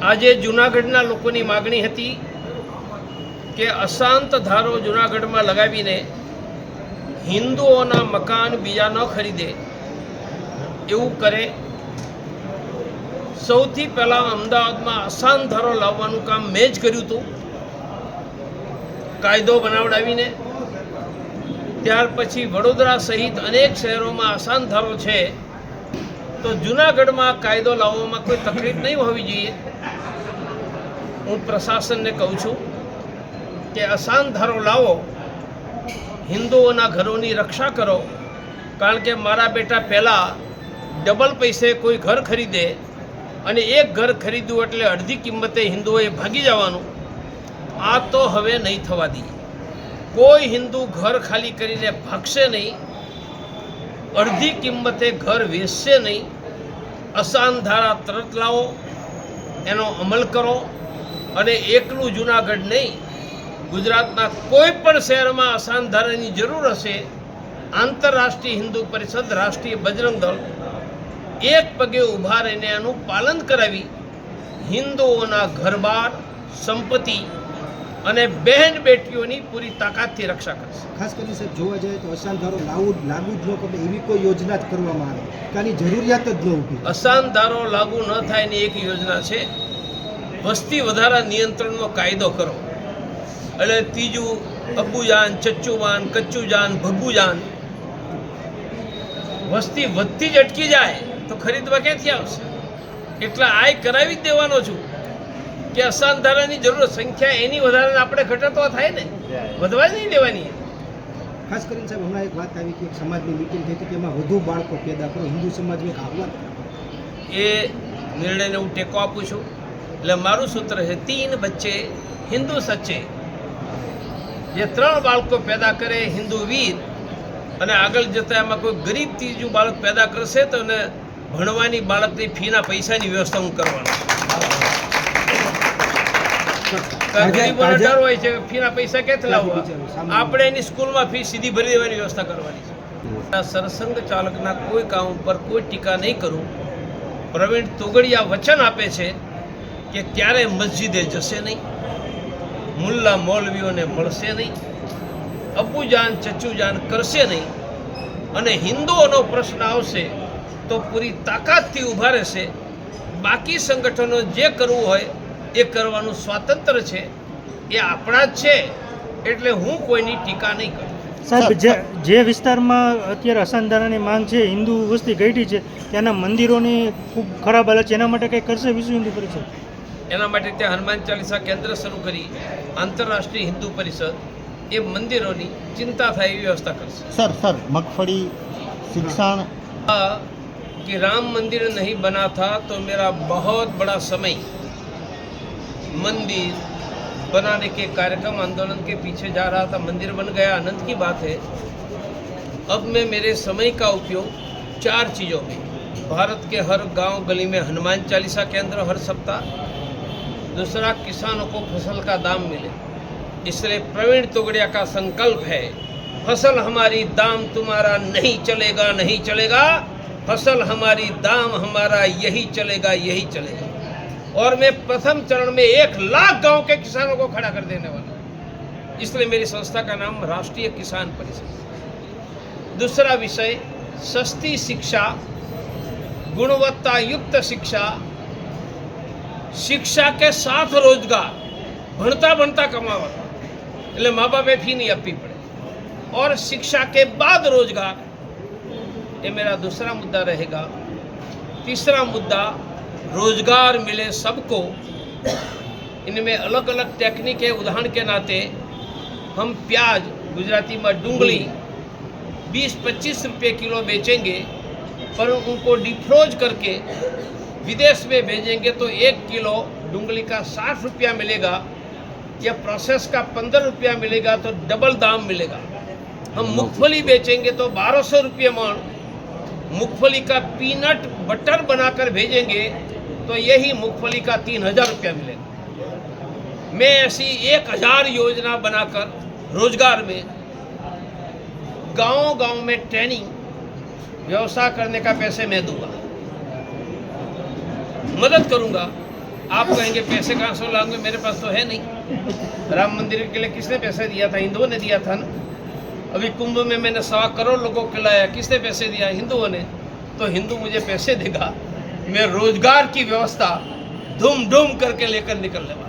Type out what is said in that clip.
આજે જૂનાગઢના લોકોની માગણી હતી કે અશાંત ધારો જૂનાગઢમાં લગાવીને હિન્દુઓના મકાન બીજા ન ખરીદે એવું કરે. સૌથી પહેલાં અમદાવાદમાં અશાંત ધારો લાવવાનું કામ મેં જ કર્યું હતું, કાયદો બનાવડાવીને. ત્યાર પછી વડોદરા સહિત અનેક શહેરોમાં અશાંત ધારો છે, તો જૂનાગઢમાં કાયદો લાવવામાં કોઈ તકલીફ નહીં હોવી જોઈએ. હું પ્રશાસનને કહું છું કે અશાંત ધારો લાવો, હિન્દુઓના ઘરોની રક્ષા કરો. કારણ કે મારા બેટા પહેલાં ડબલ પૈસે કોઈ ઘર ખરીદે અને એક ઘર ખરીદ્યું એટલે અડધી કિંમતે હિન્દુઓએ ભાગી જવાનું. આ તો હવે નહીં થવા દઈએ. કોઈ હિન્દુ ઘર ખાલી કરીને ભાગશે નહીં, અડધી કિંમતે ઘર વેચશે નહીં. અશાંત ધારા તરત લાવો, એનો અમલ કરો. અને એકલું જૂનાગઢ નહીં, ગુજરાતના કોઈ પણ શહેરમાં અશાંત ધારાની જરૂર હશે, આંતરરાષ્ટ્રીય હિન્દુ પરિષદ, રાષ્ટ્રીય બજરંગ દળ એક પગે ઊભા રહીને એનું પાલન કરાવી હિન્દુઓના ઘરબાર, સંપત્તિ અને બહેન બેટીઓની પૂરી તાકાતથી રક્ષા કરશે. ખાસ કરીને સાહેબ જોવા જાય તો અશાંત ધારો લાગુ જ ન કરે એવી કોઈ યોજના જ કરવામાં આવે કે આની જરૂરિયાત જ ન ઊભી. અશાંત ધારો લાગુ ન થાય એની એક યોજના છે, વસ્તી વધારા નિયંત્રણનો કાયદો કરો. એટલે ત્રીજું અબ્બુજાન, ચચ્ચુવાન, કચ્ચુજાન, ભગ્ગુજાન, વસ્તી વધતી જ અટકી જાય તો ખરીદવા ક્યાંથી આવશે? એટલે આ કરાવી જ દેવાનો છું કે અશાંત ધારાની જરૂર, સંખ્યા એની વધારે આપણે ઘટાડવા થાય ને, વધવા જ નહીં દેવાની. ખાસ કરીને સાહેબ હમણાં એક વાત આવી કે એક સમાજની મિટિંગ થઈ હતી કે એમાં વધુ બાળકો પેદા કરો, હિન્દુ સમાજમાં એક આહવાન. એ નિર્ણયને હું ટેકો આપું છું. એટલે મારું સૂત્ર છે, 3 બચ્ચે હિન્દુ સચ્ચે. જે 3 બાળકો પેદા કરે હિન્દુ વીર, અને આગળ જતાં એમાં કોઈ ગરીબ ત્રીજું બાળક પેદા કરશે તો એને ભણવાની બાળકની ફીના પૈસાની વ્યવસ્થા હું કરવાનો. ગરીબોનો ડર હોય છે, ફીના પૈસા ક્યાંથી લાવવા? આપણે એની સ્કૂલમાં ફી સીધી ભરી દેવાની વ્યવસ્થા કરવાની છે. સરસંઘ ચાલકના કોઈ કામ ઉપર કોઈ ટીકા નહીં કરું. પ્રવીણ તોગડિયા વચન આપે છે કે ક્યારે મસ્જિદે જશે નહીં, મુલ્લા મૌલવીઓને મળશે નહીં, અબ્બુજાન ચચ્ચુજાન કરશે નહીં, અને હિન્દુઓનો પ્રશ્ન આવશે તો પૂરી તાકાતથી ઊભા રહેશે. બાકી સંગઠનો જે કરવું હોય એ કરવાનું સ્વાતંત્ર્ય છે, એ આપણા જ છે. એટલે હું કોઈની ટીકા નહીં કરું. સાહેબ, જે વિસ્તારમાં અત્યારે અશાંત ધારાની માંગ છે, હિન્દુ વસ્તી ઘટી છે, ત્યાંના મંદિરોની ખૂબ ખરાબ હાલત છે, એના માટે કંઈ કરશે વિશ્વ હિન્દુ પરિષદ? એના માટે ત્યાં હનુમાન ચાલીસા કેન્દ્ર શરૂ કરી આંતરરાષ્ટ્રીય હિન્દુ પરિષદ એ મંદિરોની ચિંતા થાય એવી વ્યવસ્થા કરશે. સર મગફળી, शिक्षण कि राम मंदिर नहीं बना था तो मेरा बहुत बड़ा समय मंदिर बनाने के कार्यक्रम आंदोलन के पीछे जा रहा था. मंदिर बन गया, आनंद की बात है. अब मैं मेरे समय का उपयोग 4 चीज़ों में, भारत के हर गांव गली में हनुमान चालीसा केंद्र हर सप्ताह, दूसरा किसानों को फसल का दाम मिले, इसलिए प्रवीण तोगड़िया का संकल्प है, फसल हमारी दाम तुम्हारा नहीं चलेगा, नहीं चलेगा, फसल हमारी दाम हमारा यही चलेगा, यही चलेगा. और मैं प्रथम चरण में 1 लाख गांव के किसानों को खड़ा कर देने वाला हूं. इसलिए मेरी संस्था का नाम राष्ट्रीय किसान परिषद. दूसरा विषय सस्ती शिक्षा, गुणवत्ता युक्त शिक्षा, शिक्षा के साथ रोजगार, भणता भणता कमावा એટલે મા બાપે ફી નહીં આપવી પડે, और शिक्षा के बाद रोजगार, ये मेरा दूसरा मुद्दा रहेगा. तीसरा मुद्दा रोजगार मिले सबको. इनमें अलग अलग टेक्निक है. उदाहरण के नाते हम प्याज, गुजराती में डूंगली 20-25 रुपये किलो बेचेंगे, पर उनको डिफ्रोज करके विदेश में भेजेंगे तो 1 किलो डूंगली का 60 रुपया मिलेगा, या प्रोसेस का 15 रुपया मिलेगा, तो डबल दाम मिलेगा. हम मूंगफली बेचेंगे तो 1200 रुपये मन. मूंगफली का पीनट बटर बनाकर भेजेंगे तो यही मूंगफली का 3000 रुपया मिलेगा. मैं ऐसी 1000 योजना बनाकर रोजगार में, गांव-गांव में ट्रेनिंग, व्यवसाय करने का पैसे मैं दूंगा, मदद करूंगा. आप कहेंगे पैसे कहाँ से लाऊंगे, मेरे पास तो है नहीं। राम मंदिर के लिए किसने पैसे दिया था? हिंदुओं ने दिया था ना। अभी कुंभ में मैंने 1.25 करोड़ लोगों को खिलाया, किसने पैसे दिया? हिंदुओं ने। तो हिंदू मुझे पैसे देगा, मैं रोजगार की व्यवस्था धूम धूम करके लेकर निकलने वाला।